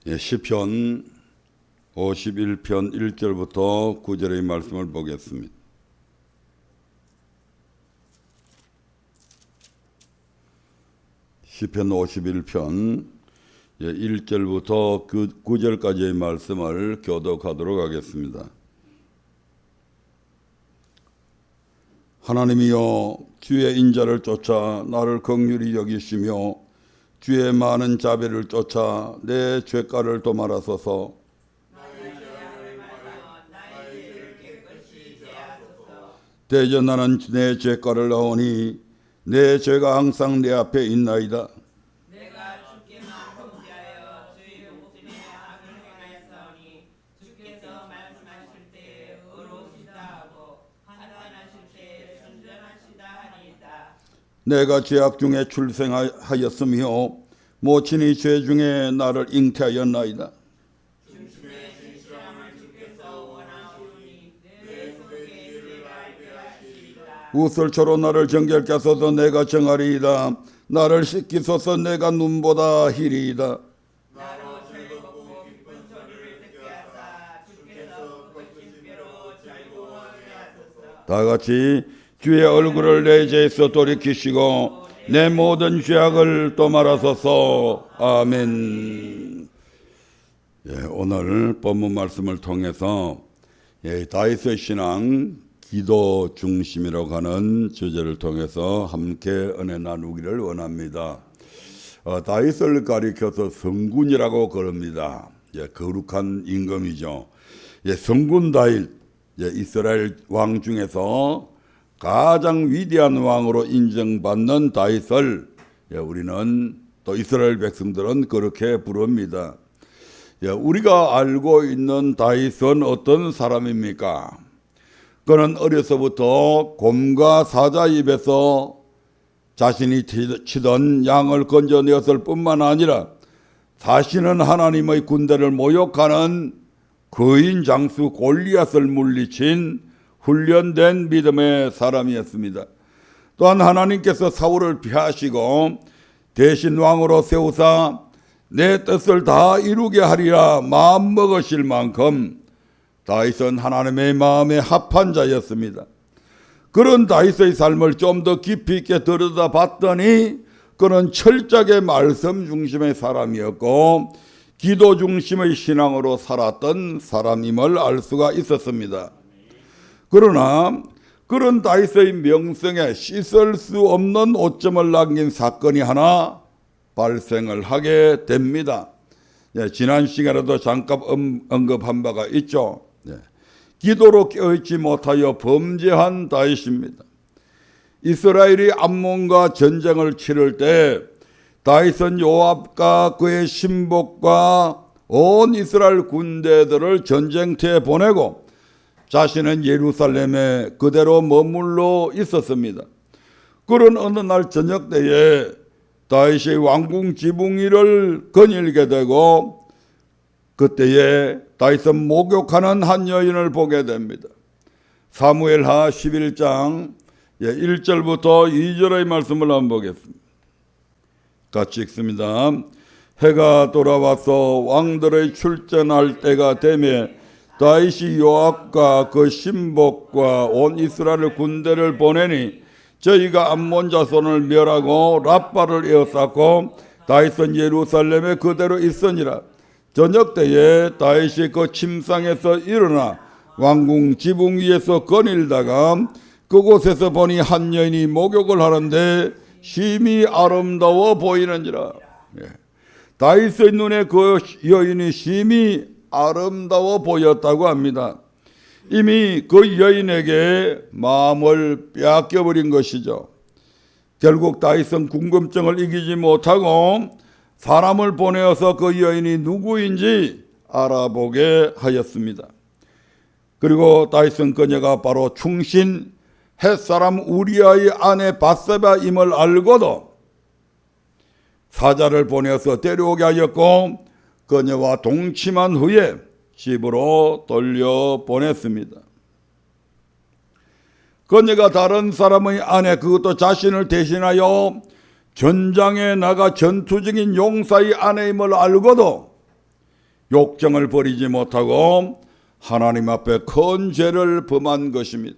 시편 51편 1절부터 9절의 말씀을 보겠습니다. 시편 51편 1절부터 9절까지의 말씀을 교독하도록 하겠습니다. 하나님이여, 주의 인자를 쫓아 나를 긍휼히 여기시며 주의 많은 자비를 쫓아 내 죄가를 도말하소서. 대저 나는 내 죄가를 나오니 내 죄가 항상 내 앞에 있나이다. 내가 주께만 범죄하여 주의 목전에 악을 행하였사오니 주께서 말씀하실 때 의로우시다 하고 판단하실 때 순전하시다 하니이다. 내가 죄악 중에 출생하였으며 모친이 죄 중에 나를 잉태하였나이다. 중심의 진실함을 주께서 원하오니 내 속에 죄가 알게 하시리이다. 우슬초로 나를 정결케 하소서. 내가 정하리이다. 나를 씻기소서. 내가 눈보다 희리이다. 나로 즐겁고 기쁜 소리를 듣게 하사 주께서 그 신비로 즐거워하게 하소서. 다 같이 주의 얼굴을 내 죄에서 돌이키시고 내 모든 죄악을 도말하소서. 아멘. 오늘 본문 말씀을 통해서 다윗의 신앙 기도 중심이라고 하는 주제를 통해서 함께 은혜 나누기를 원합니다. 다윗을 가리켜서 성군이라고 그럽니다. 거룩한 임금이죠. 성군 다윗, 이스라엘 왕 중에서 가장 위대한 왕으로 인정받는 다윗을 우리는 또 이스라엘 백성들은 그렇게 부릅니다. 우리가 알고 있는 다윗은 어떤 사람입니까? 그는 어려서부터 곰과 사자 입에서 자신이 치던 양을 건져내었을 뿐만 아니라 자신은 하나님의 군대를 모욕하는 거인 장수 골리앗을 물리친 훈련된 믿음의 사람이었습니다. 또한 하나님께서 사울을 피하시고 대신 왕으로 세우사 내 뜻을 다 이루게 하리라 마음먹으실 만큼 다윗은 하나님의 마음에 합한 자였습니다. 그런 다윗의 삶을 좀 더 깊이 있게 들여다봤더니 그는 철저하게 말씀 중심의 사람이었고 기도 중심의 신앙으로 살았던 사람임을 알 수가 있었습니다. 그러나 그런 다윗의 명성에 씻을 수 없는 오점을 남긴 사건이 하나 발생을 하게 됩니다. 지난 시간에도 잠깐 언급한 바가 있죠. 기도로 깨어있지 못하여 범죄한 다윗입니다. 이스라엘이 암몬과 전쟁을 치를 때 다윗은 요압과 그의 신복과 온 이스라엘 군대들을 전쟁터에 보내고 자신은 예루살렘에 그대로 머물러 있었습니다. 그런 어느 날 저녁 때에 다윗이 왕궁 지붕 위를 거닐게 되고 그때에 다윗은 목욕하는 한 여인을 보게 됩니다. 사무엘하 11장 1절부터 2절의 말씀을 한번 보겠습니다. 같이 읽습니다. 해가 돌아와서 왕들의 출전할 때가 되매 다윗이 요압과 그 신복과 온 이스라엘 군대를 보내니 저희가 암몬 자손을 멸하고 랍바를 에워쌌고 다윗은 예루살렘에 그대로 있으니라. 저녁 때에 다윗이 그 침상에서 일어나 왕궁 지붕 위에서 거닐다가 그곳에서 보니 한 여인이 목욕을 하는데 심히 아름다워 보이는지라. 다윗의 눈에 그 여인이 심히 아름다워 보였다고 합니다. 이미 그 여인에게 마음을 빼앗겨버린 것이죠. 결국 다윗은 궁금증을 이기지 못하고 사람을 보내어서 그 여인이 누구인지 알아보게 하였습니다. 그리고 다윗은 그녀가 바로 충신 햇사람 우리아의 아내 밧세바임을 알고도 사자를 보내어서 데려오게 하였고 그녀와 동침한 후에 집으로 돌려보냈습니다. 그녀가 다른 사람의 아내, 그것도 자신을 대신하여 전장에 나가 전투 중인 용사의 아내임을 알고도 욕정을 버리지 못하고 하나님 앞에 큰 죄를 범한 것입니다.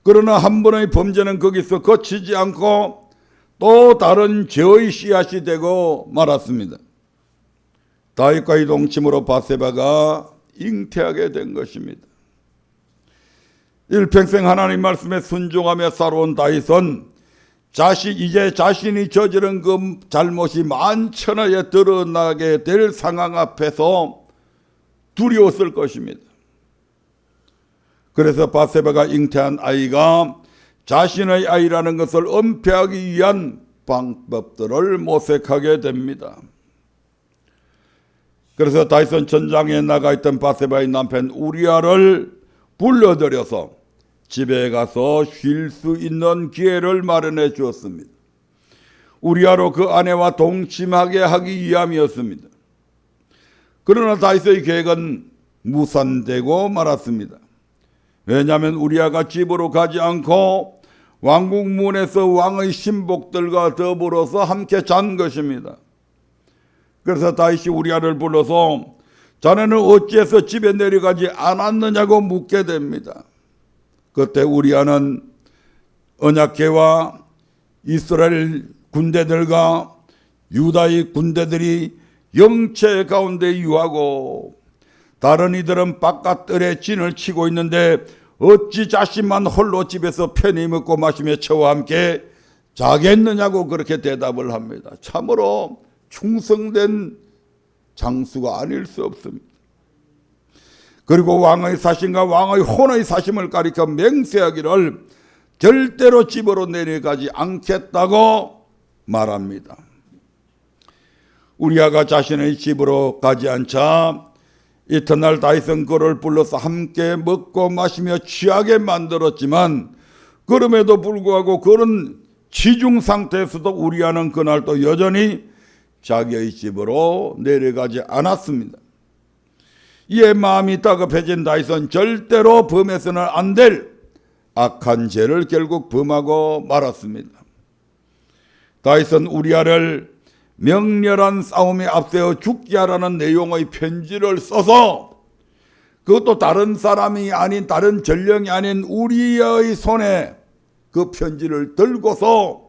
그러나 한 번의 범죄는 거기서 그치지 않고 또 다른 죄의 씨앗이 되고 말았습니다. 다윗과의 동침으로 바세바가 잉태하게 된 것입니다. 일평생 하나님 말씀에 순종하며 살아온 다윗은 이제 자신이 저지른 그 잘못이 만천하에 드러나게 될 상황 앞에서 두려웠을 것입니다. 그래서 바세바가 잉태한 아이가 자신의 아이라는 것을 은폐하기 위한 방법들을 모색하게 됩니다. 그래서 다윗은 전장에 나가 있던 바세바의 남편 우리아를 불러들여서 집에 가서 쉴 수 있는 기회를 마련해 주었습니다. 우리아로 그 아내와 동침하게 하기 위함이었습니다. 그러나 다윗의 계획은 무산되고 말았습니다. 왜냐하면 우리아가 집으로 가지 않고 왕궁 문에서 왕의 신복들과 더불어서 함께 잔 것입니다. 그래서 다윗이 우리아를 불러서 자네는 어찌해서 집에 내려가지 않았느냐고 묻게 됩니다. 그때 우리아는 언약궤와 이스라엘 군대들과 유다의 군대들이 영체 가운데 유하고 다른 이들은 바깥들에 진을 치고 있는데 어찌 자신만 홀로 집에서 편히 먹고 마시며 저와 함께 자겠느냐고 그렇게 대답을 합니다. 참으로 충성된 장수가 아닐 수 없습니다. 그리고 왕의 사심과 왕의 혼의 사심을 가리켜 맹세하기를 절대로 집으로 내려가지 않겠다고 말합니다. 우리아가 자신의 집으로 가지 않자 이튿날 다윗은 그를 불러서 함께 먹고 마시며 취하게 만들었지만 그럼에도 불구하고 그런 지중 상태에서도 우리아는 그날도 여전히 자기의 집으로 내려가지 않았습니다. 이에 마음이 다급해진 다윗은 절대로 범해서는 안 될 악한 죄를 결국 범하고 말았습니다. 다윗은 우리아를 명렬한 싸움에 앞세워 죽게 하라는 내용의 편지를 써서 그것도 다른 사람이 아닌 다른 전령이 아닌 우리아의 손에 그 편지를 들고서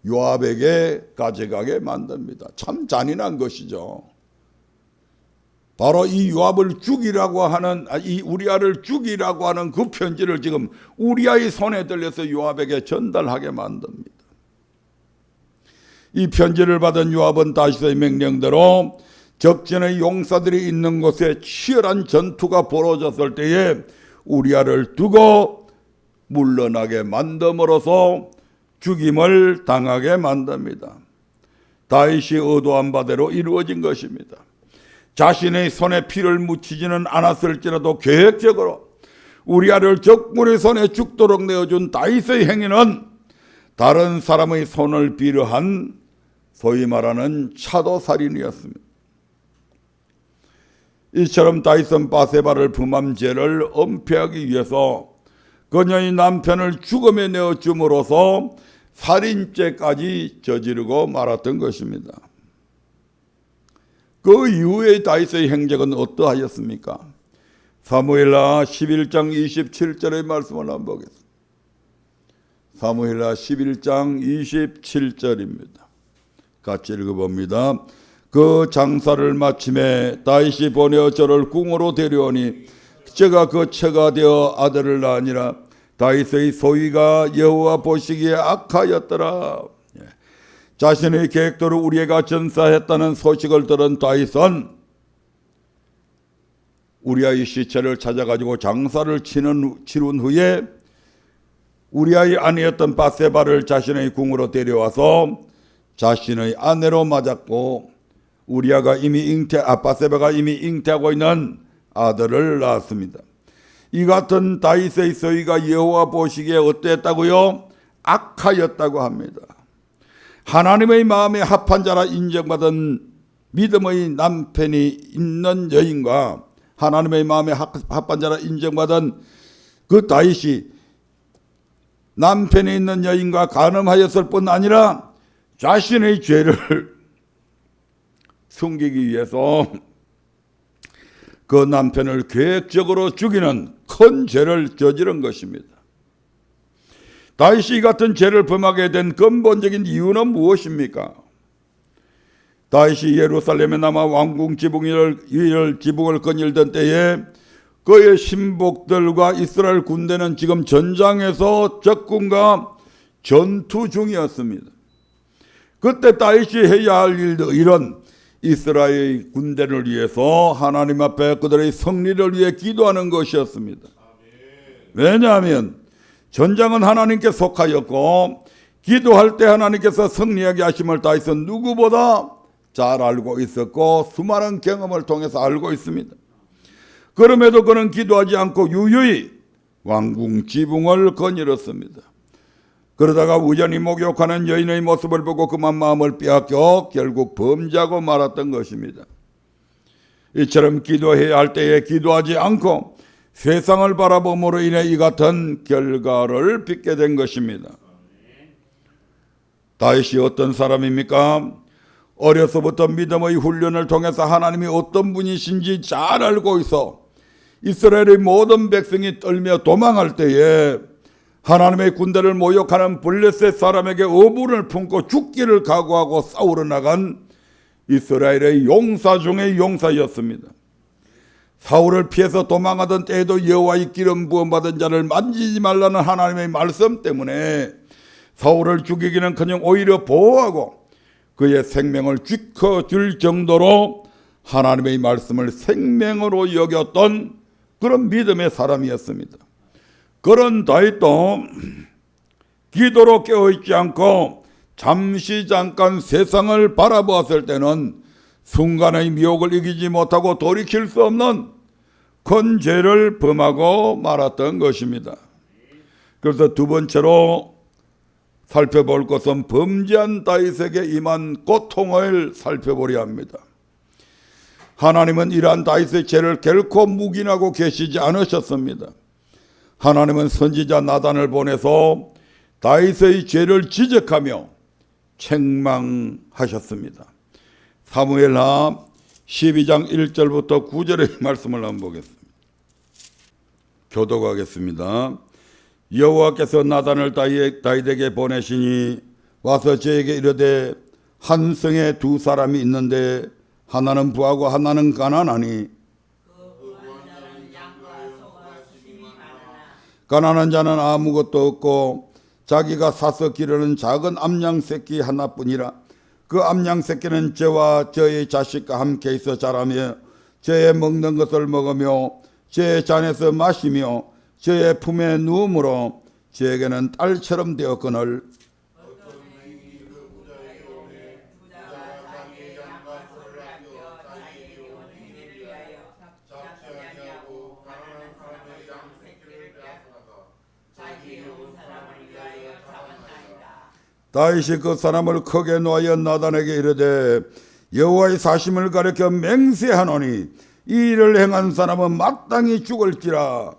요압에게 가져가게 만듭니다. 참 잔인한 것이죠. 바로 이 요압을 죽이라고 하는 이 우리아를 죽이라고 하는 그 편지를 지금 우리아의 손에 들려서 요압에게 전달하게 만듭니다. 이 편지를 받은 요압은 다윗의 명령대로 적진의 용사들이 있는 곳에 치열한 전투가 벌어졌을 때에 우리아를 두고 물러나게 만듦으로써 죽임을 당하게 만듭니다. 다윗이 의도한 바대로 이루어진 것입니다. 자신의 손에 피를 묻히지는 않았을지라도 계획적으로 우리아를 적군의 손에 죽도록 내어준 다윗의 행위는 다른 사람의 손을 빌어한 소위 말하는 차도살인이었습니다. 이처럼 다윗은 바세바를 범한 죄를 은폐하기 위해서 그녀의 남편을 죽음에 내어줌으로써 살인죄까지 저지르고 말았던 것입니다. 그 이후에 다윗의 행적은 어떠하였습니까? 사무엘하 11장 27절의 말씀을 한번 보겠습니다. 사무엘하 11장 27절입니다. 같이 읽어봅니다. 그 장사를 마침에 다윗이 보내어 저를 궁으로 데려오니 저가 그 처가 되어 아들을 낳으니라. 다윗의 소위가 여호와 보시기에 악하였더라. 자신의 계획대로 우리아가 전사했다는 소식을 들은 다윗은 우리아의 시체를 찾아가지고 장사를 치른 후에 우리아의 아내였던 바세바를 자신의 궁으로 데려와서 자신의 아내로 맞았고 바세바가 이미 잉태하고 있는 아들을 낳았습니다. 이 같은 다윗의 소위가 여호와 보시기에 어땠다고요? 악하였다고 합니다. 하나님의 마음에 합한 자라 인정받은 믿음의 남편이 있는 여인과 하나님의 마음에 합한 자라 인정받은 그 다윗이 남편이 있는 여인과 간음하였을 뿐 아니라 자신의 죄를 숨기기 위해서 그 남편을 계획적으로 죽이는 큰 죄를 저지른 것입니다. 다윗이 이 같은 죄를 범하게 된 근본적인 이유는 무엇입니까? 다윗이 예루살렘에 남아 왕궁 지붕을 거닐던 때에 그의 신복들과 이스라엘 군대는 지금 전장에서 적군과 전투 중이었습니다. 그때 다윗이 해야 할 일은 이스라엘 군대를 위해서 하나님 앞에 그들의 승리를 위해 기도하는 것이었습니다. 왜냐하면 전장은 하나님께 속하였고 기도할 때 하나님께서 승리하게 하심을 다윗은 누구보다 잘 알고 있었고 수많은 경험을 통해서 알고 있습니다. 그럼에도 그는 기도하지 않고 유유히 왕궁 지붕을 거닐었습니다. 그러다가 우연히 목욕하는 여인의 모습을 보고 그만 마음을 빼앗겨 결국 범죄하고 말았던 것입니다. 이처럼 기도해야 할 때에 기도하지 않고 세상을 바라봄으로 인해 이 같은 결과를 빚게 된 것입니다. 다윗이 어떤 사람입니까? 어려서부터 믿음의 훈련을 통해서 하나님이 어떤 분이신지 잘 알고 있어 이스라엘의 모든 백성이 떨며 도망할 때에 하나님의 군대를 모욕하는 블레셋 사람에게 어분을 품고 죽기를 각오하고 싸우러 나간 이스라엘의 용사 중의 용사였습니다. 사울을 피해서 도망하던 때에도 여호와의 기름 부음 받은 자를 만지지 말라는 하나님의 말씀 때문에 사울을 죽이기는커녕 오히려 보호하고 그의 생명을 지켜줄 정도로 하나님의 말씀을 생명으로 여겼던 그런 믿음의 사람이었습니다. 그런 다윗도 기도로 깨어있지 않고 잠깐 세상을 바라보았을 때는 순간의 미혹을 이기지 못하고 돌이킬 수 없는 큰 죄를 범하고 말았던 것입니다. 그래서 두 번째로 살펴볼 것은 범죄한 다윗에게 임한 고통을 살펴보려 합니다. 하나님은 이러한 다윗의 죄를 결코 묵인하고 계시지 않으셨습니다. 하나님은 선지자 나단을 보내서 다윗의 죄를 지적하며 책망하셨습니다. 사무엘하 12장 1절부터 9절의 말씀을 한번 보겠습니다. 교독하겠습니다. 여호와께서 나단을 다윗에게 보내시니 와서 저에게 이르되 한 성에 두 사람이 있는데 하나는 부하고 하나는 가난하니 가난한 자는 아무것도 없고 자기가 사서 기르는 작은 암양 새끼 하나뿐이라. 그 암양 새끼는 저와 저의 자식과 함께 있어 자라며 저의 먹는 것을 먹으며 저의 잔에서 마시며 저의 품에 누움으로 저에게는 딸처럼 되었거늘 다윗이 그 사람을 크게 노하여 나단에게 이르되 여호와의 사심을 가리켜 맹세하노니 이 일을 행한 사람은 마땅히 죽을지라.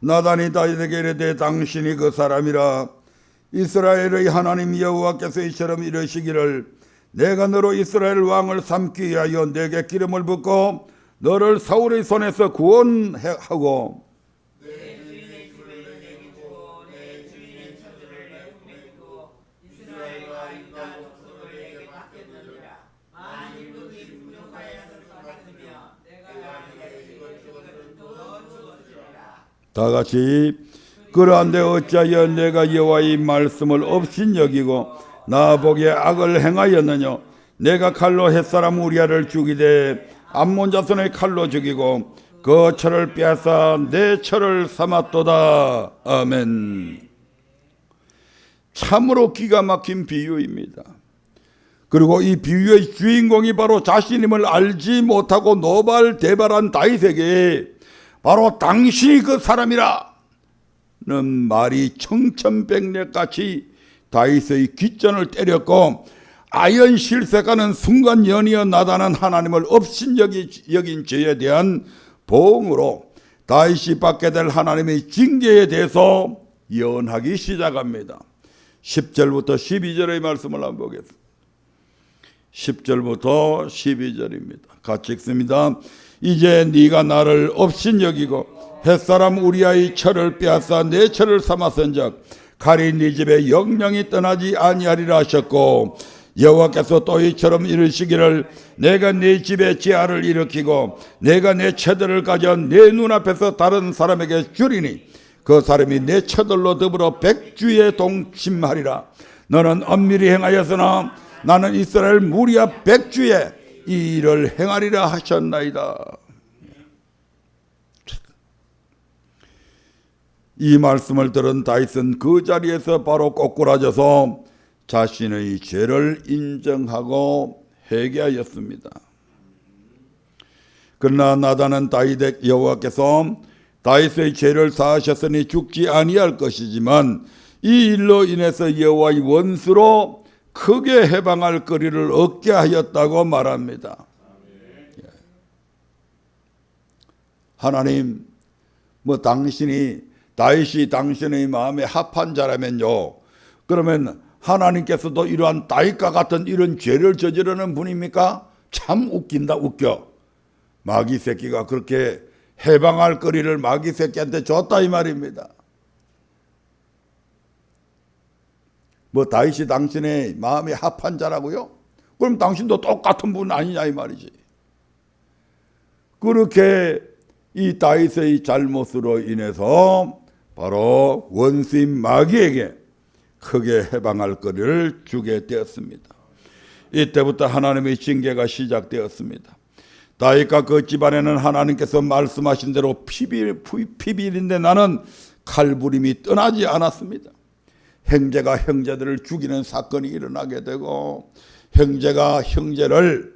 나단이 다윗에게 이르되 당신이 그 사람이라. 이스라엘의 하나님 여호와께서 이처럼 이르시기를 내가 너로 이스라엘 왕을 삼기 위하여 내게 기름을 붓고 너를 사울의 손에서 구원하고 내 주인의 집을 내게 주고 내 주인의 처소를 내 품에 두고 이스라엘과 유다 족속을 내게 맡겼느니라. 만일 그들이 부족하였을 것 같으며 내가 내게 이걸 주었으면 더 주었으리라. 다 같이 그러한데 어찌하여 내가 여호와의 말씀을 업신여기고 나보기에 악을 행하였느냐. 내가 칼로 햇사람 우리아를 죽이되 암몬 자손의 칼로 죽이고 그 철을 빼앗아 내 철을 삼았도다. 아멘. 참으로 기가 막힌 비유입니다. 그리고 이 비유의 주인공이 바로 자신임을 알지 못하고 노발대발한 다윗에게 바로 당신이 그 사람이라 는 말이 청천백력같이 다윗의 귓전을 때렸고 아연실색하는 순간 연이어 나타난 하나님을 업신여긴 죄에 대한 보응으로 다윗이 받게 될 하나님의 징계에 대해서 예언하기 시작합니다. 10절부터 12절의 말씀을 한번 보겠습니다. 10절부터 12절입니다. 같이 읽습니다. 이제 네가 나를 업신여기고 햇사람 우리아의 철을 빼앗아 내 철을 삼았은즉 칼이 네 집에 영영이 떠나지 아니하리라 하셨고 여호와께서 또 이처럼 이르시기를 내가 네 집에 재앙을 일으키고 내가 내 처들을 가져 내 눈앞에서 다른 사람에게 주리니 그 사람이 내 처들로 더불어 백주에 동침하리라. 너는 엄밀히 행하였으나 나는 이스라엘 무리와 백주에 이 일을 행하리라 하셨나이다. 이 말씀을 들은 다윗은 그 자리에서 바로 꼬꾸라져서 자신의 죄를 인정하고 회개하였습니다. 그러나 나단은 다윗에게 여호와께서 다윗의 죄를 사하셨으니 죽지 아니할 것이지만 이 일로 인해서 여호와의 원수로 크게 해방할 거리를 얻게 하였다고 말합니다. 하나님, 다윗이 당신의 마음에 합한 자라면요, 그러면 하나님께서도 이러한 다윗과 같은 이런 죄를 저지르는 분입니까? 참 웃긴다, 웃겨. 마귀 새끼가 그렇게 해방할 거리를 마귀 새끼한테 줬다 이 말입니다. 다윗이 당신의 마음에 합한 자라고요? 그럼 당신도 똑같은 분 아니냐 이 말이지. 그렇게 이 다윗의 잘못으로 인해서 바로 원수인 마귀에게 크게 해방할 거리를 주게 되었습니다. 이때부터 하나님의 징계가 시작되었습니다. 다윗과 그 집안에는 하나님께서 말씀하신 대로 피비린내 나는 칼부림이 떠나지 않았습니다. 형제가 형제들을 죽이는 사건이 일어나게 되고 형제가 형제를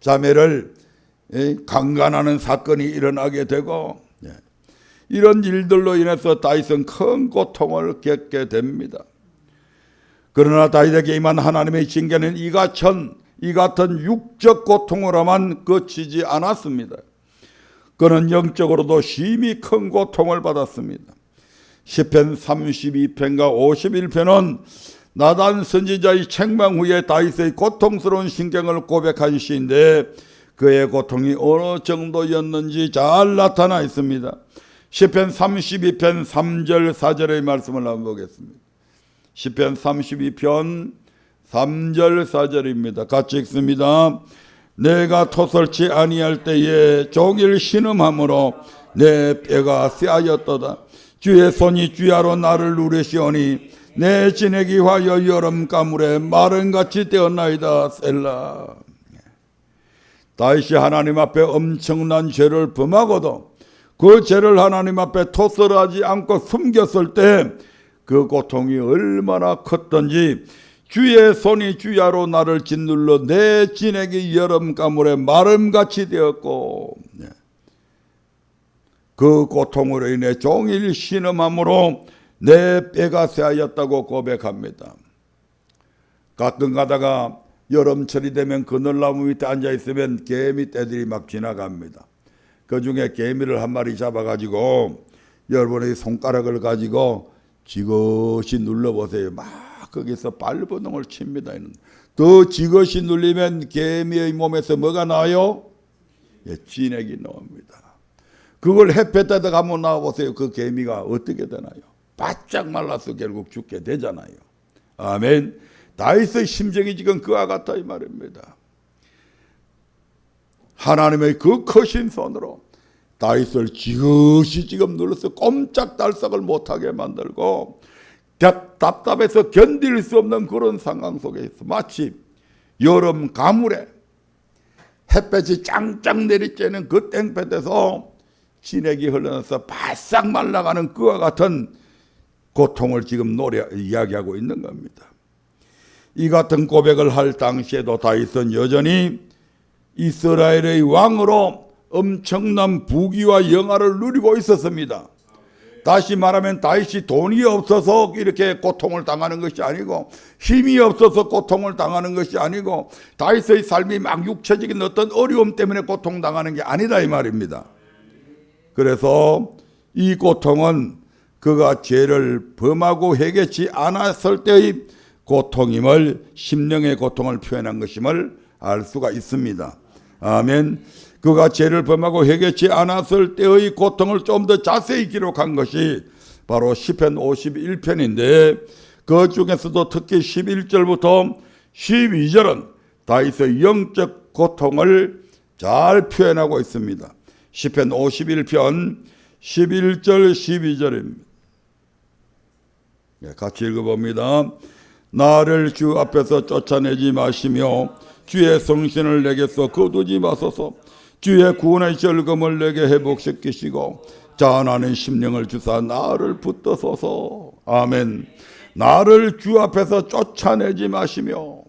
자매를 강간하는 사건이 일어나게 되고 이런 일들로 인해서 다윗은 큰 고통을 겪게 됩니다. 그러나 다윗에게 임한 하나님의 징계는 이 같은 육적 고통으로만 그치지 않았습니다. 그는 영적으로도 심히 큰 고통을 받았습니다. 시편 32편과 51편은 나단 선지자의 책망 후에 다윗의 고통스러운 심경을 고백한 시인데 그의 고통이 어느 정도였는지 잘 나타나 있습니다. 시편 32편 3절 4절의 말씀을 한번 보겠습니다. 시편 32편 3절 4절입니다. 같이 읽습니다. 내가 토설치 아니할 때에 종일 신음함으로 내 뼈가 쇠하였도다. 주의 손이 주야로 나를 누르시오니 내 진액이 화여 여름 가물에 마른같이 되었나이다. 셀라. 다윗이 하나님 앞에 엄청난 죄를 범하고도 그 죄를 하나님 앞에 토설하지 않고 숨겼을 때 그 고통이 얼마나 컸던지 주의 손이 주야로 나를 짓눌러 내 진액이 여름 가물에 마름같이 되었고 그 고통으로 인해 종일 신음함으로 내 뼈가 쇠하였다고 고백합니다. 가끔 가다가 여름철이 되면 그늘나무 밑에 앉아있으면 개미 떼들이 막 지나갑니다. 그 중에 개미를 한 마리 잡아가지고 여러분의 손가락을 가지고 지그시 눌러보세요. 막 거기서 발버둥을 칩니다. 더 지그시 눌리면 개미의 몸에서 뭐가 나와요? 진액이 나옵니다. 그걸 햇볕에다 가면 나와보세요. 그 개미가 어떻게 되나요? 바짝 말라서 결국 죽게 되잖아요. 아멘. 다윗의 심정이 지금 그와 같다 이 말입니다. 하나님의 그 크신 손으로 다윗을 지그시 지금 눌러서 꼼짝달싹을 못하게 만들고 답답해서 견딜 수 없는 그런 상황 속에 있어. 마치 여름 가물에 햇볕이 짱짱 내리쬐는 그 땡볕에서 진액이 흘러나서 바싹 말라가는 그와 같은 고통을 지금 이야기하고 있는 겁니다. 이 같은 고백을 할 당시에도 다윗은 여전히 이스라엘의 왕으로 엄청난 부귀와 영화를 누리고 있었습니다. 다시 말하면 다윗이 돈이 없어서 이렇게 고통을 당하는 것이 아니고 힘이 없어서 고통을 당하는 것이 아니고 다윗의 삶이 막 육체적인 어떤 어려움 때문에 고통당하는 게 아니다 이 말입니다. 그래서 이 고통은 그가 죄를 범하고 회개치 않았을 때의 고통임을, 심령의 고통을 표현한 것임을 알 수가 있습니다. 아멘. 그가 죄를 범하고 회개치 않았을 때의 고통을 좀 더 자세히 기록한 것이 바로 시편 51편인데 그 중에서도 특히 11절부터 12절은 다윗의 영적 고통을 잘 표현하고 있습니다. 시편 51편 11절 12절입니다. 같이 읽어봅니다. 나를 주 앞에서 쫓아내지 마시며 주의 성신을 내게서 거두지 마소서. 주의 구원의 즐거움을 내게 회복시키시고 자나는 심령을 주사 나를 붙드소서. 아멘. 나를 주 앞에서 쫓아내지 마시며.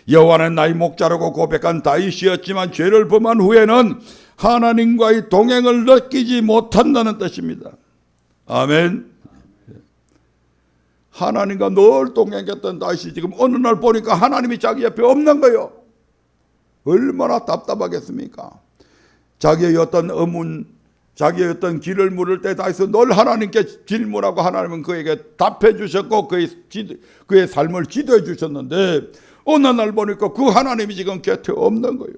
여호와는 나의 목자라고 고백한 다윗이었지만 죄를 범한 후에는 하나님과의 동행을 느끼지 못한다는 뜻입니다. 아멘. 하나님과 늘 동행했던 다윗이 지금 어느 날 보니까 하나님이 자기 옆에 없는 거예요. 얼마나 답답하겠습니까? 자기의 어떤 의문, 자기의 어떤 길을 물을 때 다윗은 늘 하나님께 질문하고 하나님은 그에게 답해 주셨고 그의 삶을 지도해 주셨는데 어느 날 보니까 그 하나님이 지금 곁에 없는 거예요.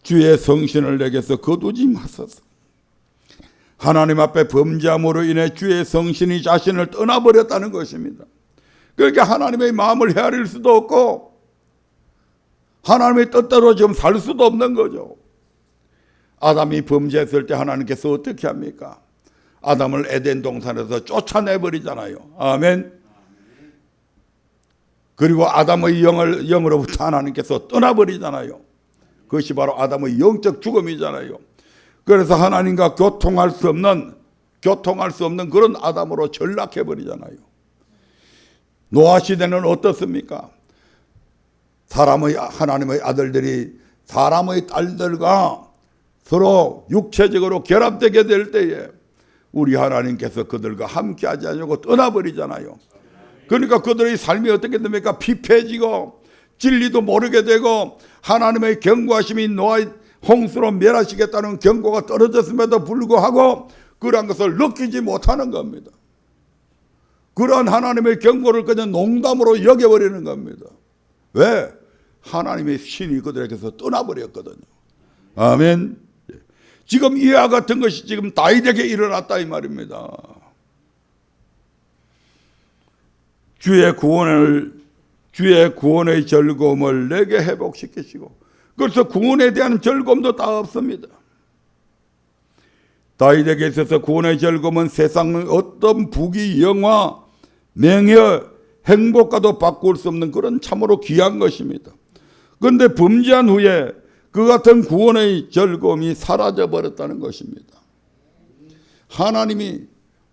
주의 성신을 내게서 거두지 마소서. 하나님 앞에 범죄함으로 인해 주의 성신이 자신을 떠나버렸다는 것입니다. 그러니까 하나님의 마음을 헤아릴 수도 없고 하나님의 뜻대로 지금 살 수도 없는 거죠. 아담이 범죄했을 때 하나님께서 어떻게 합니까? 아담을 에덴 동산에서 쫓아내버리잖아요. 아멘. 그리고 아담의 영으로부터 하나님께서 떠나버리잖아요. 그것이 바로 아담의 영적 죽음이잖아요. 그래서 하나님과 교통할 수 없는 그런 아담으로 전락해버리잖아요. 노아 시대는 어떻습니까? 하나님의 아들들이 사람의 딸들과 서로 육체적으로 결합되게 될 때에 우리 하나님께서 그들과 함께하지 않으려고 떠나버리잖아요. 그러니까 그들의 삶이 어떻게 됩니까? 피폐해지고 진리도 모르게 되고 하나님의 경고하심이 노아의 홍수로 멸하시겠다는 경고가 떨어졌음에도 불구하고 그러한 것을 느끼지 못하는 겁니다. 그러한 하나님의 경고를 그냥 농담으로 여겨버리는 겁니다. 왜? 하나님의 신이 그들에게서 떠나버렸거든요. 아멘. 지금 이와 같은 것이 지금 다윗에게 일어났다 이 말입니다. 주의 구원의 즐거움을 내게 회복시키시고, 그래서 구원에 대한 즐거움도 다 없습니다. 다윗에게 있어서 구원의 즐거움은 세상의 어떤 부귀, 영화, 명예, 행복과도 바꿀 수 없는 그런 참으로 귀한 것입니다. 그런데 범죄한 후에 그 같은 구원의 즐거움이 사라져버렸다는 것입니다. 하나님이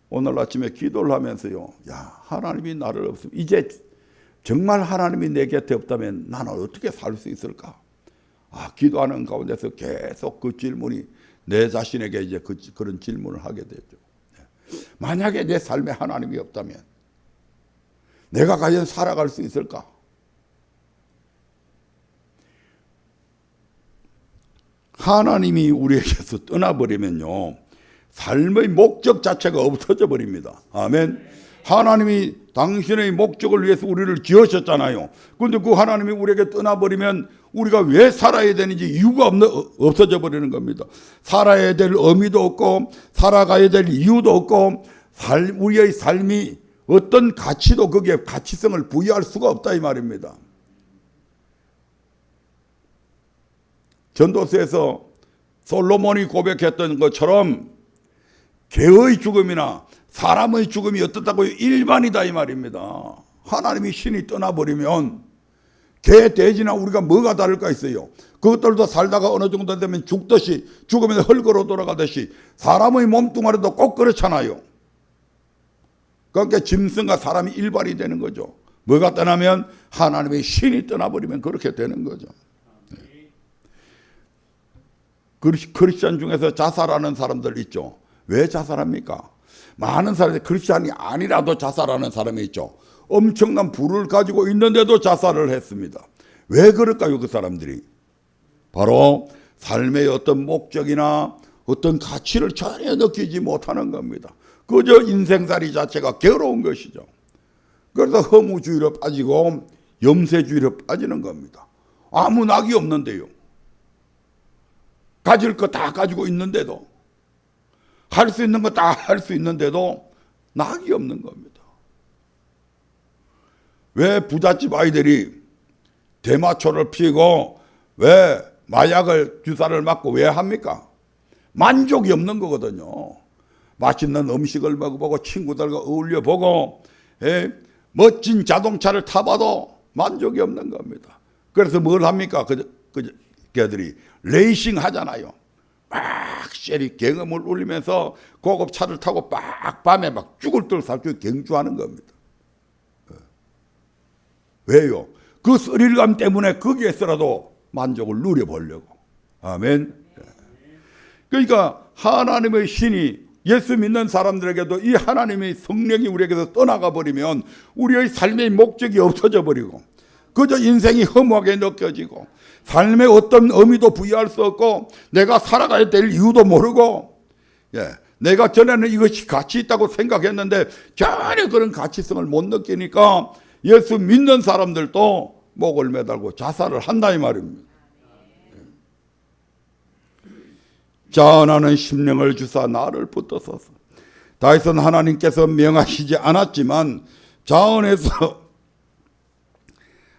오늘 아침에 기도를 하면서요, 하나님이 나를 없으면, 이제 정말 하나님이 내 곁에 없다면 나는 어떻게 살 수 있을까? 기도하는 가운데서 계속 그 질문이 내 자신에게 이제 그런 질문을 하게 되죠. 만약에 내 삶에 하나님이 없다면 내가 과연 살아갈 수 있을까? 하나님이 우리에게서 떠나버리면요, 삶의 목적 자체가 없어져 버립니다. 아멘. 하나님이 당신의 목적을 위해서 우리를 지으셨잖아요. 그런데 그 하나님이 우리에게 떠나버리면 우리가 왜 살아야 되는지 이유가 없어져 버리는 겁니다. 살아야 될 의미도 없고 살아가야 될 이유도 없고 우리의 삶이 어떤 가치도 거기에 가치성을 부여할 수가 없다 이 말입니다. 전도서에서 솔로몬이 고백했던 것처럼 개의 죽음이나 사람의 죽음이 어떻다고요? 일반이다 이 말입니다. 하나님이 신이 떠나버리면 개, 돼지나 우리가 뭐가 다를까 있어요. 그것들도 살다가 어느 정도 되면 죽듯이, 죽으면 흙으로 돌아가듯이 사람의 몸뚱아리도 꼭 그렇잖아요. 그러니까 짐승과 사람이 일반이 되는 거죠. 뭐가 떠나면 하나님의 신이 떠나버리면 그렇게 되는 거죠. 크리스찬 중에서 자살하는 사람들 있죠. 왜 자살합니까? 많은 사람들이 크리스찬이 아니라도 자살하는 사람이 있죠. 엄청난 부를 가지고 있는데도 자살을 했습니다. 왜 그럴까요? 그 사람들이 바로 삶의 어떤 목적이나 어떤 가치를 전혀 느끼지 못하는 겁니다. 그저 인생살이 자체가 괴로운 것이죠. 그래서 허무주의로 빠지고 염세주의로 빠지는 겁니다. 아무 낙이 없는데요. 가질 거 다 가지고 있는데도, 할 수 있는 거 다 할 수 있는데도 낙이 없는 겁니다. 왜 부잣집 아이들이 대마초를 피우고 왜 마약을 주사를 맞고 왜 합니까? 만족이 없는 거거든요. 맛있는 음식을 먹어보고 친구들과 어울려보고 멋진 자동차를 타봐도 만족이 없는 겁니다. 그래서 뭘 합니까? 걔들이 레이싱 하잖아요. 막 쉐리 경음을 울리면서 고급 차를 타고 막 밤에 막 죽을 듯 살줄 경주하는 겁니다. 왜요? 그 스릴감 때문에 거기에서라도 만족을 누려보려고. 아멘. 그러니까 하나님의 신이 예수 믿는 사람들에게도 이 하나님의 성령이 우리에게서 떠나가 버리면 우리의 삶의 목적이 없어져 버리고 그저 인생이 허무하게 느껴지고 삶의 어떤 의미도 부여할 수 없고 내가 살아가야 될 이유도 모르고 내가 전에는 이것이 가치 있다고 생각했는데 전혀 그런 가치성을 못 느끼니까 예수 믿는 사람들도 목을 매달고 자살을 한다 이 말입니다. 자원하는 심령을 주사 나를 붙드소서. 다윗은 하나님께서 명하시지 않았지만 자원해서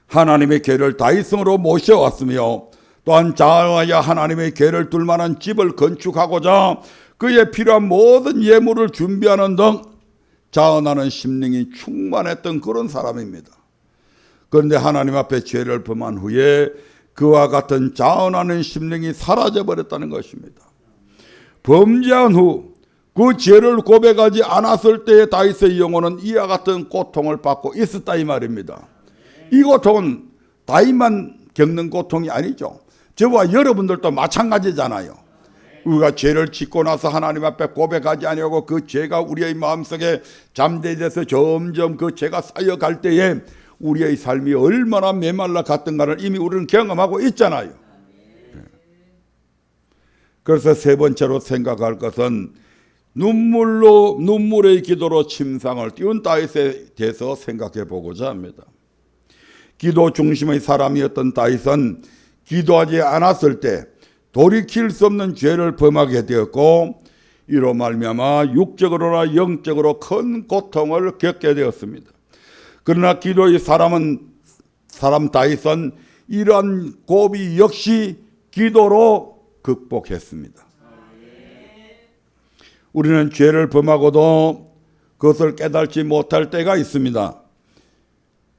하나님의 궤를 다윗성으로 모셔왔으며 또한 자원하여 하나님의 궤를 둘 만한 집을 건축하고자 그에 필요한 모든 예물을 준비하는 등 자원하는 심령이 충만했던 그런 사람입니다. 그런데 하나님 앞에 죄를 범한 후에 그와 같은 자원하는 심령이 사라져버렸다는 것입니다. 범죄한 후 그 죄를 고백하지 않았을 때의 다윗의 영혼은 이와 같은 고통을 받고 있었다 이 말입니다. 이 고통은 다윗만 겪는 고통이 아니죠. 저와 여러분들도 마찬가지잖아요. 우리가 죄를 짓고 나서 하나님 앞에 고백하지 아니하고 그 죄가 우리의 마음속에 잠재돼서 점점 그 죄가 쌓여갈 때에 우리의 삶이 얼마나 메말라 갔던가를 이미 우리는 경험하고 있잖아요. 그래서 세 번째로 생각할 것은 눈물의 기도로 침상을 띄운 다윗에 대해서 생각해 보고자 합니다. 기도 중심의 사람이었던 다윗은 기도하지 않았을 때 돌이킬 수 없는 죄를 범하게 되었고 이로 말미암아 육적으로나 영적으로 큰 고통을 겪게 되었습니다. 그러나 기도의 사람 다윗은 이러한 고비 역시 기도로 극복했습니다. 우리는 죄를 범하고도 그것을 깨닫지 못할 때가 있습니다.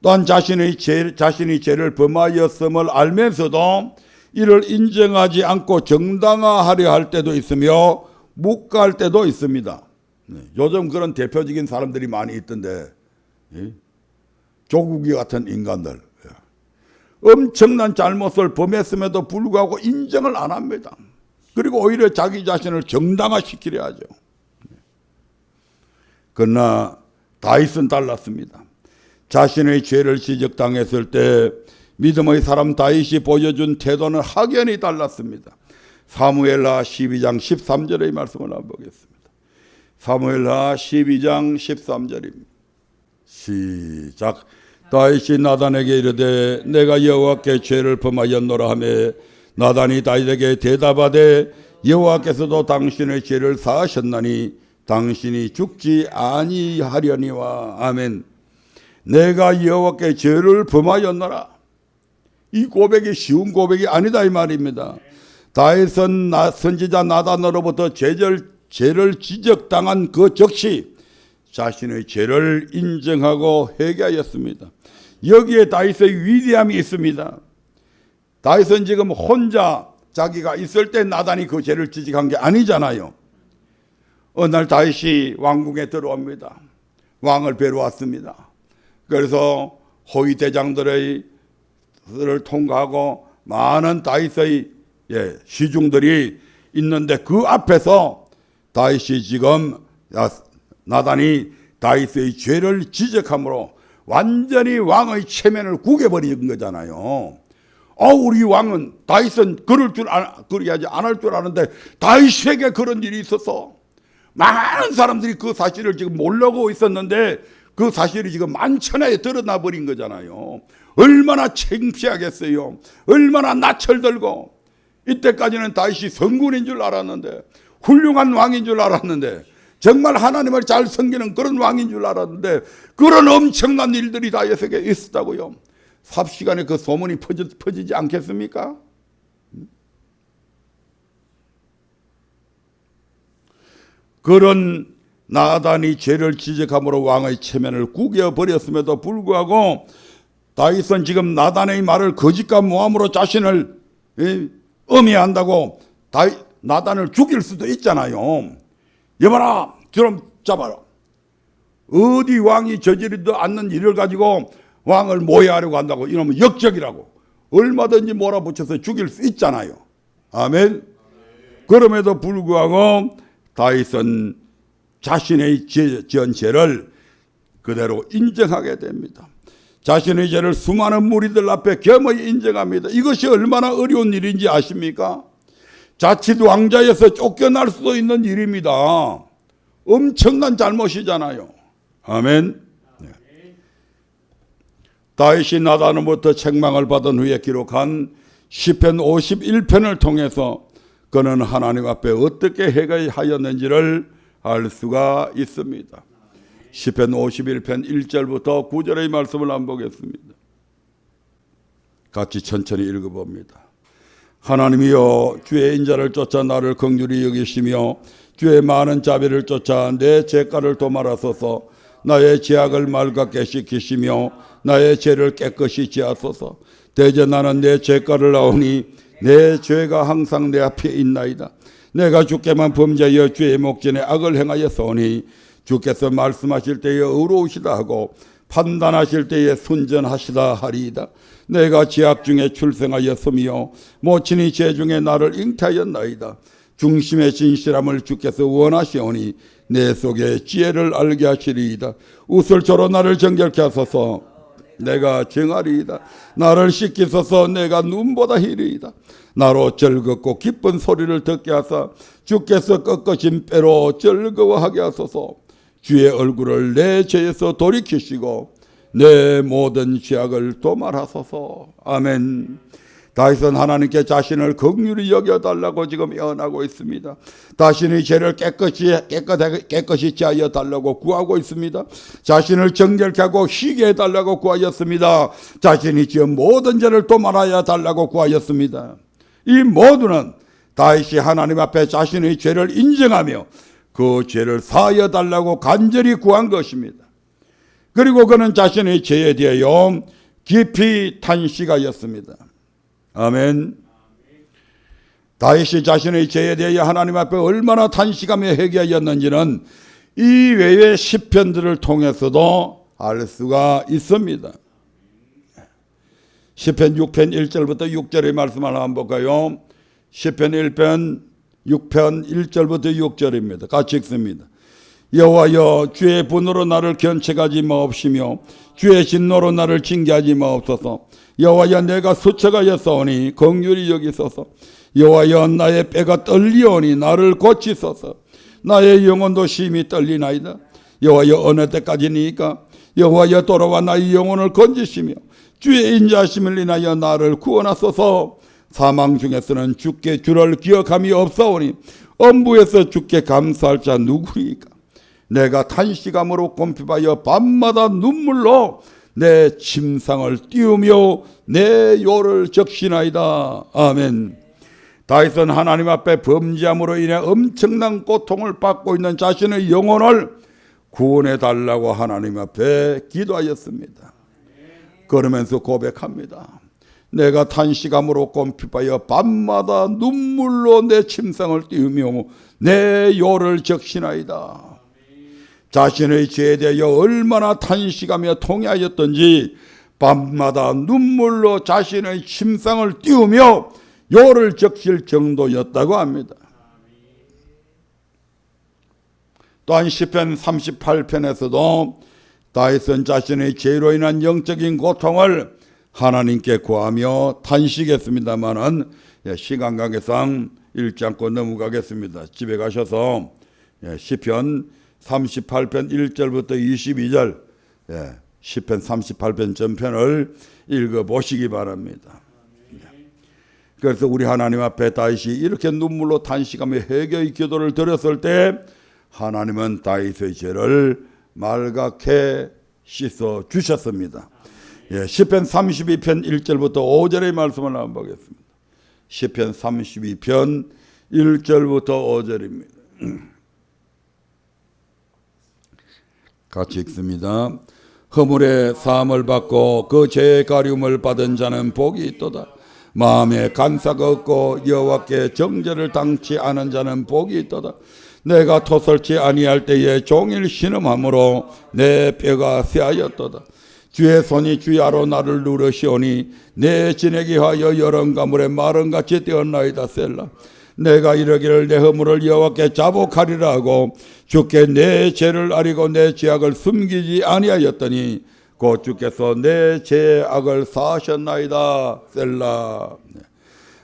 또한 자신이 죄를 범하였음을 알면서도 이를 인정하지 않고 정당화하려 할 때도 있으며 묵과할 때도 있습니다. 요즘 그런 대표적인 사람들이 많이 있던데 조국이 같은 인간들 엄청난 잘못을 범했음에도 불구하고 인정을 안 합니다. 그리고 오히려 자기 자신을 정당화시키려 하죠. 그러나 다윗은 달랐습니다. 자신의 죄를 지적당했을 때 믿음의 사람 다윗이 보여준 태도는 확연히 달랐습니다. 사무엘하 12장 13절의 말씀을 한번 보겠습니다. 사무엘하 12장 13절입니다. 시작. 다윗이 나단에게 이르되 내가 여호와께 죄를 범하였노라 하매 나단이 다윗에게 대답하되 여호와께서도 당신의 죄를 사하셨나니 당신이 죽지 아니하려니와. 아멘. 내가 여호와께 죄를 범하였노라. 이 고백이 쉬운 고백이 아니다 이 말입니다. 다윗은 선지자 나단으로부터 죄를 지적당한 그 즉시 자신의 죄를 인정하고 회개하였습니다. 여기에 다윗의 위대함이 있습니다. 다윗은 지금 혼자 자기가 있을 때 나단이 그 죄를 지적한 게 아니잖아요. 어느 날 다윗이 왕궁에 들어옵니다. 왕을 뵈러 왔습니다. 그래서 호위 대장들을 통과하고 많은 다윗의 시중들이 있는데 그 앞에서 다윗이 지금 나단이 다윗의 죄를 지적함으로 완전히 왕의 체면을 구겨버린 거잖아요. 우리 왕은 다윗은 그러야지 안 할 줄 아는데 다윗에게 그런 일이 있어서 많은 사람들이 그 사실을 지금 모르고 있었는데 그 사실이 지금 만천하에 드러나 버린 거잖아요. 얼마나 창피하겠어요. 얼마나 낯을 들고. 이때까지는 다윗이 성군인 줄 알았는데, 훌륭한 왕인 줄 알았는데, 정말 하나님을 잘 섬기는 그런 왕인 줄 알았는데, 그런 엄청난 일들이 다윗에게 있었다고요. 삽시간에 그 소문이 퍼지지 않겠습니까? 그런 나단이 죄를 지적함으로 왕의 체면을 구겨버렸음에도 불구하고 다윗은 지금 나단의 말을 거짓과 모함으로 자신을 음해한다고 나단을 죽일 수도 있잖아요. 여봐라, 좀 잡아라. 어디 왕이 저지르지도 않는 일을 가지고 왕을 모해하려고 한다고, 이러면 역적이라고 얼마든지 몰아붙여서 죽일 수 있잖아요. 아멘. 그럼에도 불구하고 다윗은 자신의 지은 죄를 그대로 인정하게 됩니다. 자신의 죄를 수많은 무리들 앞에 겸허히 인정합니다. 이것이 얼마나 어려운 일인지 아십니까? 자칫 왕자에서 쫓겨날 수도 있는 일입니다. 엄청난 잘못이잖아요. 아멘. 네. 다윗이 나단으로부터 책망을 받은 후에 기록한 시편 51편을 통해서 그는 하나님 앞에 어떻게 회개하였는지를 알 수가 있습니다. 시편 51편 1절부터 9절의 말씀을 한번 보겠습니다. 같이 천천히 읽어봅니다. 하나님이여, 주의 인자를 쫓아 나를 긍휼히 여기시며 주의 많은 자비를 쫓아 내 죄가를 도말하소서. 나의 죄악을 맑게 씻기시며 나의 죄를 깨끗이 지하소서. 대저 나는 내 죄가를 아오니 내 죄가 항상 내 앞에 있나이다. 내가 주께만 범죄하여 주의 목전에 악을 행하였사오니 주께서 말씀하실 때에 의로우시다 하고 판단하실 때에 순전하시다 하리이다. 내가 죄악 중에 출생하였으며 모친이 죄 중에 나를 잉태하였나이다. 중심의 진실함을 주께서 원하시오니 내 속에 지혜를 알게 하시리이다. 우슬초로 나를 정결케 하소서. 내가 정하리이다. 나를 씻기소서. 내가 눈보다 희리이다. 나로 즐겁고 기쁜 소리를 듣게 하사 주께서 꺾어진 뼈로 즐거워하게 하소서. 주의 얼굴을 내 죄에서 돌이키시고 내 모든 죄악을 도말하소서. 아멘. 다윗은 하나님께 자신을 긍휼히 여겨달라고 지금 애원하고 있습니다. 자신의 죄를 깨끗이 지하여 달라고 구하고 있습니다. 자신을 정결케 하고 희게 해달라고 구하였습니다. 자신이 지은 모든 죄를 도말하여 달라고 구하였습니다. 이 모두는 다윗이 하나님 앞에 자신의 죄를 인정하며 그 죄를 사하여 달라고 간절히 구한 것입니다. 그리고 그는 자신의 죄에 대하여 깊이 탄식하였습니다. 아멘. 다윗이 자신의 죄에 대하여 하나님 앞에 얼마나 탄식하며 회개하였는지는 이 외의 시편들을 통해서도 알 수가 있습니다. 시편 6편 1절부터 6절의 말씀 하나 한번 볼까요? 시편 1편 6편 1절부터 6절입니다. 같이 읽습니다. 여호와여, 주의 분으로 나를 견책하지 마옵시며 주의 진노로 나를 징계하지 마옵소서. 여호와여, 내가 수척하였사오니 긍휼히 여기소서. 여호와여, 나의 뼈가 떨리오니 나를 고치소서. 나의 영혼도 심히 떨리나이다. 여호와여, 어느 때까지니까? 여호와여, 돌아와 나의 영혼을 건지시며 주의 인자하심을 인하여 나를 구원하소서. 사망 중에서는 주께 주를 기억함이 없사오니 엄부에서 주께 감사할 자 누구리까? 내가 탄식함으로 곰핍하여 밤마다 눈물로 내 침상을 띄우며 내 요를 적시나이다. 아멘. 다윗은 하나님 앞에 범죄함으로 인해 엄청난 고통을 받고 있는 자신의 영혼을 구원해 달라고 하나님 앞에 기도하였습니다. 그러면서 고백합니다. 내가 탄식함으로 곰핍하여 밤마다 눈물로 내 침상을 띄우며 내 요를 적시나이다. 자신의 죄에 대하여 얼마나 탄식하며 통회하였던지 밤마다 눈물로 자신의 침상을 띄우며 요를 적실 정도였다고 합니다. 또한 시편 38편에서도 다윗은 자신의 죄로 인한 영적인 고통을 하나님께 구하며 탄식했습니다마는 시간 관계상 읽지 않고 넘어가겠습니다. 집에 가셔서 시편 38편 1절부터 22절 시편 38편 전편을 읽어보시기 바랍니다. 그래서 우리 하나님 앞에 다윗이 이렇게 눈물로 탄식하며 회개의 기도를 드렸을 때 하나님은 다윗의 죄를 말갛게 씻어 주셨습니다. 시편 32편 1절부터 5절의 말씀을 한번 보겠습니다. 시편 32편 1절부터 5절입니다. 같이 읽습니다. 허물의 사함을 받고 그 죄의 가리움을 받은 자는 복이 있도다. 마음에 간사가 없고 여호와께 정죄를 당치 않은 자는 복이 있도다. 내가 토설치 아니할 때에 종일 신음함으로 내 뼈가 쇠하였도다. 주의 손이 주야로 나를 누르시오니 내 진액이 하여 여름 가물에 마른같이 되었나이다. 셀라. 내가 이러기를 내 허물을 여호와께 자복하리라 하고 주께 내 죄를 아리고 내 죄악을 숨기지 아니하였더니 곧 주께서 내 죄악을 사하셨나이다. 셀라.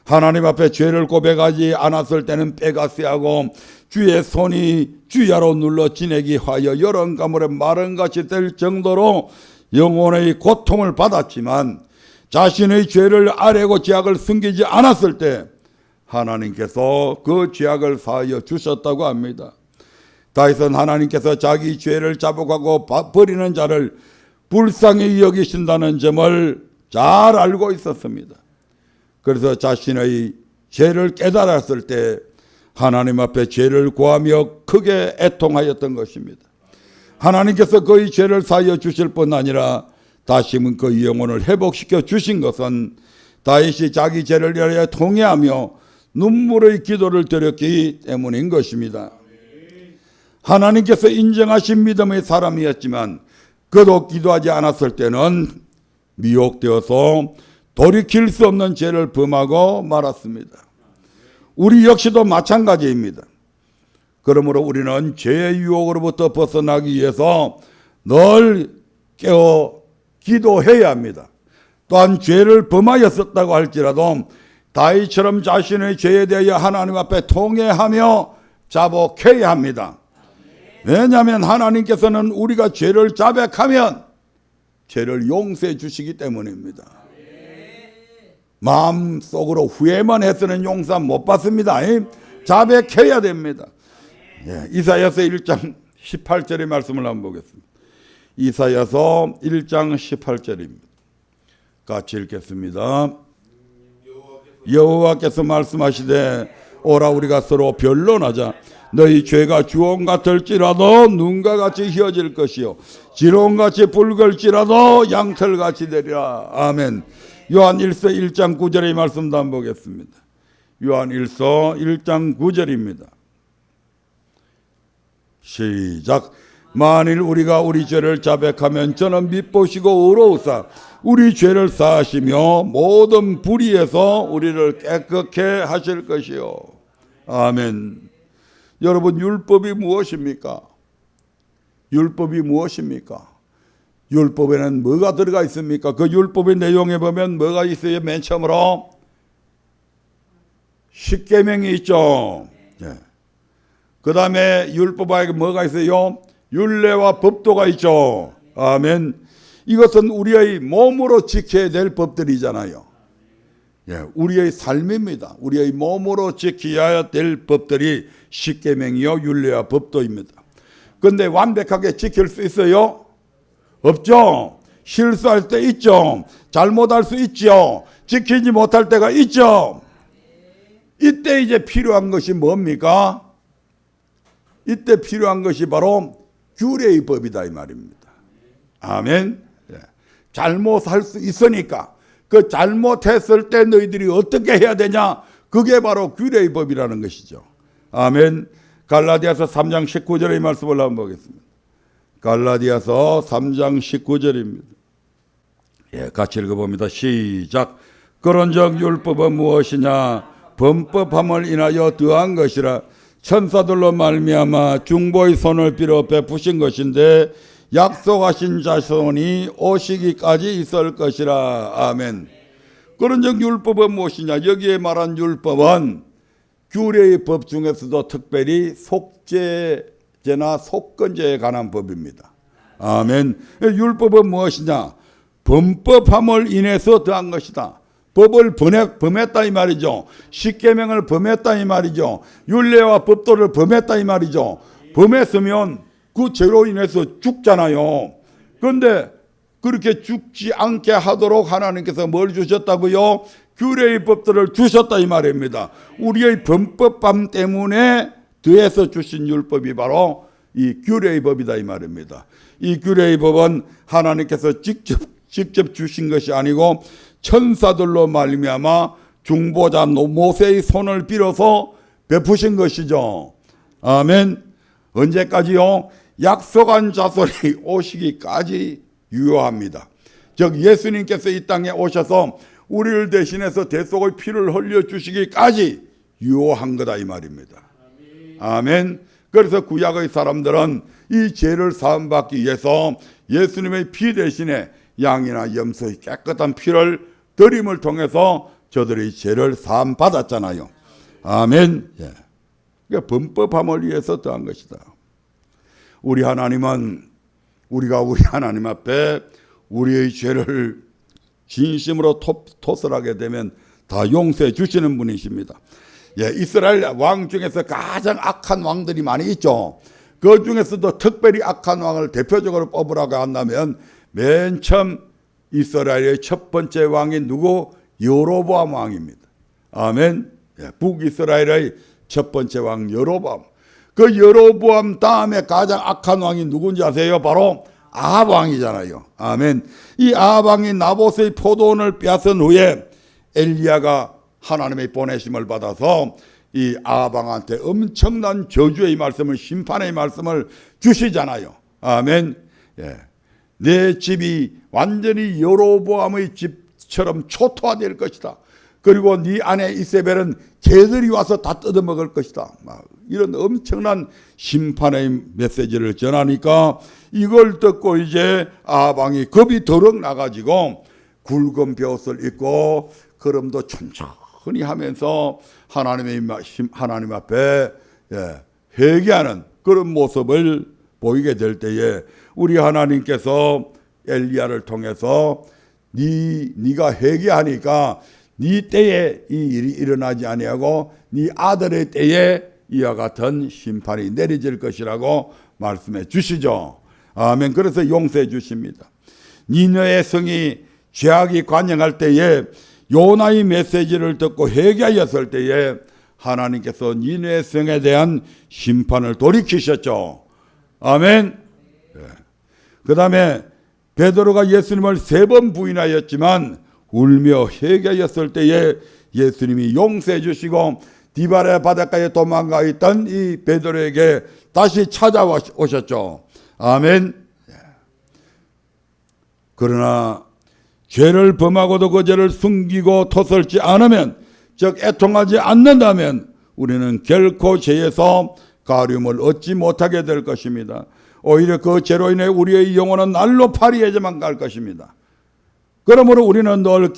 하나님 앞에 죄를 고백하지 않았을 때는 뼈가 쇠하고 주의 손이 주야로 눌러 진액이 하여 여름 가물에 마른같이 될 정도로 영혼의 고통을 받았지만 자신의 죄를 아뢰고 죄악을 숨기지 않았을 때 하나님께서 그 죄악을 사하여 주셨다고 합니다. 다윗은 하나님께서 자기 죄를 자복하고 버리는 자를 불쌍히 여기신다는 점을 잘 알고 있었습니다. 그래서 자신의 죄를 깨달았을 때 하나님 앞에 죄를 구하며 크게 애통하였던 것입니다. 하나님께서 그의 죄를 사하여 주실 뿐 아니라 다시는 그 영혼을 회복시켜 주신 것은 다윗이 자기 죄를 위하여 통회하며 눈물의 기도를 드렸기 때문인 것입니다. 하나님께서 인정하신 믿음의 사람이었지만 그도 기도하지 않았을 때는 미혹되어서 돌이킬 수 없는 죄를 범하고 말았습니다. 우리 역시도 마찬가지입니다. 그러므로 우리는 죄의 유혹으로부터 벗어나기 위해서 늘 깨어 기도해야 합니다. 또한 죄를 범하였었다고 할지라도 다윗처럼 자신의 죄에 대하여 하나님 앞에 통회하며 자복해야 합니다. 왜냐하면 하나님께서는 우리가 죄를 자백하면 죄를 용서해 주시기 때문입니다. 마음속으로 후회만 해서는 용서 못 받습니다. 자백해야 됩니다. 이사야서 1장 18절의 말씀을 한번 보겠습니다. 이사야서 1장 18절입니다. 같이 읽겠습니다. 여호와께서 말씀하시되 오라 우리가 서로 변론하자. 너희 죄가 주홍 같을지라도 눈과 같이 휘어질 것이요 지롱같이 붉을지라도 양털같이 되리라. 아멘. 요한 1서 1장 9절의 말씀도 한번 보겠습니다. 요한 1서 1장 9절입니다. 시작. 만일 우리가 우리 죄를 자백하면 저는 밉보시고 의로우사 우리 죄를 사하시며 모든 불의에서 우리를 깨끗게 하실 것이요. 아멘. 여러분, 율법이 무엇입니까? 율법이 무엇입니까? 율법에는 뭐가 들어가 있습니까? 그 율법의 내용에 보면 뭐가 있어요? 맨 처음으로 십계명이 있죠. 그 다음에 율법에 뭐가 있어요? 율례와 법도가 있죠. 아멘. 이것은 우리의 몸으로 지켜야 될 법들이잖아요. 우리의 삶입니다. 우리의 몸으로 지켜야 될 법들이 십계명이요 율례와 법도입니다. 그런데 완벽하게 지킬 수 있어요? 없죠. 실수할 때 있죠. 잘못할 수 있죠. 지키지 못할 때가 있죠. 이때 이제 필요한 것이 뭡니까? 이때 필요한 것이 바로 규례의 법이다 이 말입니다. 아멘. 잘못할 수 있으니까 그 잘못했을 때 너희들이 어떻게 해야 되냐? 그게 바로 규례의 법이라는 것이죠. 아멘. 갈라디아서 3장 19절의 말씀을 한번 보겠습니다. 갈라디아서 3장 19절입니다. 같이 읽어봅니다. 시작. 그런즉 율법은 무엇이냐? 범법함을 인하여 더한 것이라 천사들로 말미암아 중보의 손을 빌어 베푸신 것인데 약속하신 자손이 오시기까지 있을 것이라. 아멘. 그런즉 율법은 무엇이냐? 여기에 말한 율법은 규례의 법 중에서도 특별히 속죄제나 속건제에 관한 법입니다. 아멘. 율법은 무엇이냐? 범법함을 인해서 더한 것이다. 법을 범했다 이 말이죠. 십계명을 범했다 이 말이죠. 율례와 법도를 범했다 이 말이죠. 범했으면 그 죄로 인해서 죽잖아요. 그런데 그렇게 죽지 않게 하도록 하나님께서 뭘 주셨다고요? 규례의 법들을 주셨다 이 말입니다. 우리의 범법함 때문에 더해서 주신 율법이 바로 이 규례의 법이다 이 말입니다. 이 규례의 법은 하나님께서 직접 주신 것이 아니고 천사들로 말미암아 중보자 모세의 손을 빌어서 베푸신 것이죠. 아멘. 언제까지요? 약속한 자손이 오시기까지 유효합니다. 즉 예수님께서 이 땅에 오셔서 우리를 대신해서 대속의 피를 흘려주시기까지 유효한 거다 이 말입니다. 아멘. 그래서 구약의 사람들은 이 죄를 사함받기 위해서 예수님의 피 대신에 양이나 염소의 깨끗한 피를 드림을 통해서 저들의 죄를 사함받았잖아요. 아멘. 예. 그러니까 범법함을 위해서 더한 것이다. 우리 하나님은 우리가 우리 하나님 앞에 우리의 죄를 진심으로 토설하게 되면 다 용서해 주시는 분이십니다. 예, 이스라엘 왕 중에서 가장 악한 왕들이 많이 있죠. 그 중에서도 특별히 악한 왕을 대표적으로 뽑으라고 한다면 맨 처음 이스라엘의 첫 번째 왕이 누구? 여로보암 왕입니다. 아멘. 예, 북이스라엘의 첫 번째 왕 여로보암. 그 여로보암 다음에 가장 악한 왕이 누군지 아세요? 바로 아합 왕이잖아요. 아멘. 이 아합 왕이 나봇의 포도원을 빼앗은 후에 엘리야가 하나님의 보내심을 받아서 이 아합 왕한테 엄청난 저주의 말씀을, 심판의 말씀을 주시잖아요. 아멘. 예. 내 집이 완전히 여로보암의 집처럼 초토화될 것이다. 그리고 네 아내 이세벨은 개들이 와서 다 뜯어먹을 것이다. 이런 엄청난 심판의 메시지를 전하니까 이걸 듣고 이제 아합 왕이 겁이 더럭 나가지고 굵은 벼옷을 입고 걸음도 천천히 하면서 하나님 앞에 회개하는 그런 모습을 보이게 될 때에 우리 하나님께서 엘리야를 통해서 네가 회개하니까 네 때에 이 일이 일어나지 아니하고 네 아들의 때에 이와 같은 심판이 내려질 것이라고 말씀해 주시죠. 아멘. 그래서 용서해 주십니다. 니느웨 성이 죄악이 관영할 때에 요나의 메시지를 듣고 회개하였을 때에 하나님께서 니느웨 성에 대한 심판을 돌이키셨죠. 아멘. 그 다음에 베드로가 예수님을 3번 부인하였지만 울며 회개하였을 때에 예수님이 용서해 주시고 디바레 바닷가에 도망가 있던 이 베드로에게 다시 찾아오셨죠. 아멘. 그러나 죄를 범하고도 그 죄를 숨기고 토설지 않으면, 즉 애통하지 않는다면 우리는 결코 죄에서 가림을 얻지 못하게 될 것입니다. 오히려 그 죄로 인해 우리의 영혼은 날로 파리해져만 갈 것입니다. 그러므로 우리는 늘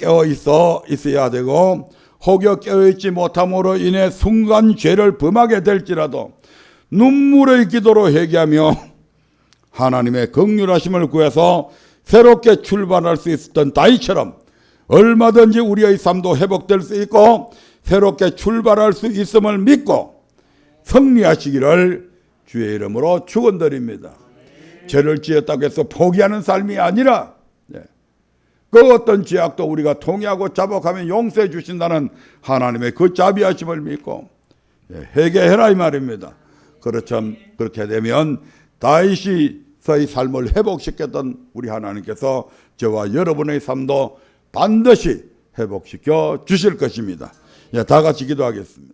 있어야 되고, 혹여 깨어있지 못함으로 인해 순간 죄를 범하게 될지라도 눈물의 기도로 회개하며 하나님의 긍휼하심을 구해서 새롭게 출발할 수 있었던 다윗처럼 얼마든지 우리의 삶도 회복될 수 있고 새롭게 출발할 수 있음을 믿고 승리하시기를 주의 이름으로 축원드립니다. 죄를 지었다고 해서 포기하는 삶이 아니라 그 어떤 죄악도 우리가 통회하고 자복하면 용서해 주신다는 하나님의 그 자비하심을 믿고 회개해라 이 말입니다. 그렇게 되면 다윗의 삶을 회복시켰던 우리 하나님께서 저와 여러분의 삶도 반드시 회복시켜 주실 것입니다. 다 같이 기도하겠습니다.